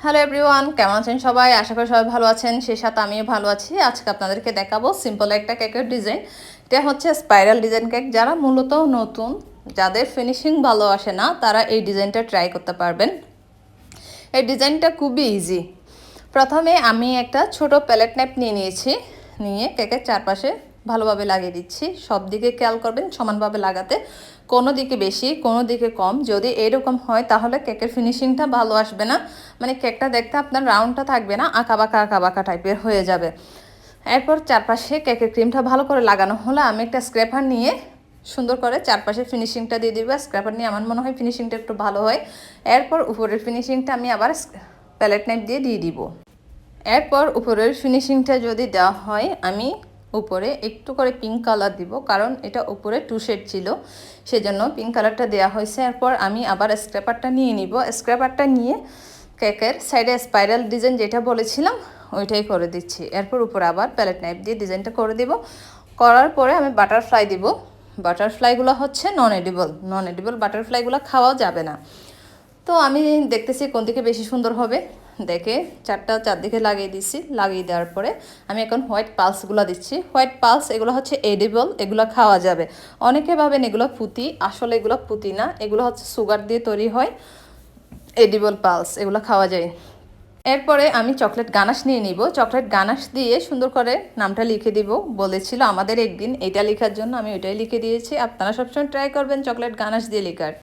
Hello everyone, কেমন আছেন সবাই? আশা করি সবাই ভালো আছেন, সেই সাথে আমিও ভালো আছি। আজকে আপনাদেরকে দেখাবো সিম্পল একটা কেকের ডিজাইন। এটা হচ্ছে স্পাইরাল ডিজাইন কেক। যারা মূলত নতুন, যাদের ফিনিশিং ভালো আসে না, তারা এই ডিজাইনটা ট্রাই করতে পারবেন। এই ডিজাইনটা খুবই ইজি। প্রথমে আমি একটা ছোট প্যালেট নাইফ নিয়ে কেকের চারপাশে ভালোভাবে লাগিয়ে দিচ্ছি। সব দিকে খেয়াল করবেন সমানভাবে লাগাতে, কোনো দিকে বেশি কোনো দিকে কম। যদি এরকম হয় তাহলে কেকের ফিনিশিংটা ভালো আসবে না, মানে কেকটা দেখতে আপনার রাউন্ডটা থাকবে না, আঁকা বাঁকা টাইপের হয়ে যাবে। এরপর চারপাশে কেকের ক্রিমটা ভালো করে লাগানো হলে আমি একটা স্ক্র্যাপার নিয়ে সুন্দর করে চারপাশে ফিনিশিংটা দিয়ে দিব। স্ক্র্যাপার নিয়ে আমার মনে হয় ফিনিশিংটা একটু ভালো হয়। এরপর উপরের ফিনিশিংটা আমি আবার প্যালেট নাইফ দিয়ে দিব। এরপর উপরের ফিনিশিংটা যদি দেওয়া হয়, আমি উপরে একটু করে পিঙ্ক কালার দিব, কারণ এটা উপরে টু শেড ছিল, সেজন্য পিঙ্ক কালারটা দেওয়া হয়েছে। এরপর আমি আবার স্ক্র্যাপারটা নিয়ে নিব। স্ক্র্যাপারটা নিয়ে কেকের সাইডে স্পাইরাল ডিজাইন যেটা বলেছিলাম ওইটাই করে দিচ্ছি। এরপর উপরে আবার প্যালেট নাইফ দিয়ে ডিজাইনটা করে দিব। করার পরে আমি বাটারফ্লাই দিব। বাটারফ্লাইগুলো হচ্ছে নন এডিবল বাটারফ্লাইগুলো খাওয়া যাবে না। তো আমি দেখতেছি কোন দিকে বেশি সুন্দর হবে, দেখে চারদিকে লাগিয়ে দিচ্ছি। লাগিয়ে দেওয়ার পরে আমি এখন হোয়াইট পালসগুলো দিচ্ছি। হোয়াইট পালস এগুলো হচ্ছে এডিবল, এগুলো খাওয়া যাবে। অনেকে ভাবেন এগুলো পুঁতি, আসলে এগুলো পুঁতি না, এগুলো হচ্ছে সুগার দিয়ে তৈরি হয়। এডিবল পালস এগুলো খাওয়া যায়। এরপরে আমি চকলেট গানাশ নিয়ে নিব। চকলেট গানাশ দিয়ে সুন্দর করে নামটা লিখে দিব। বলেছিল আমাদের একদিন এটা লেখার জন্য, আমি ওইটাই লিখে দিয়েছি। আপনারা সবসময় ট্রাই করবেন চকলেট গানাশ দিয়ে লেখার।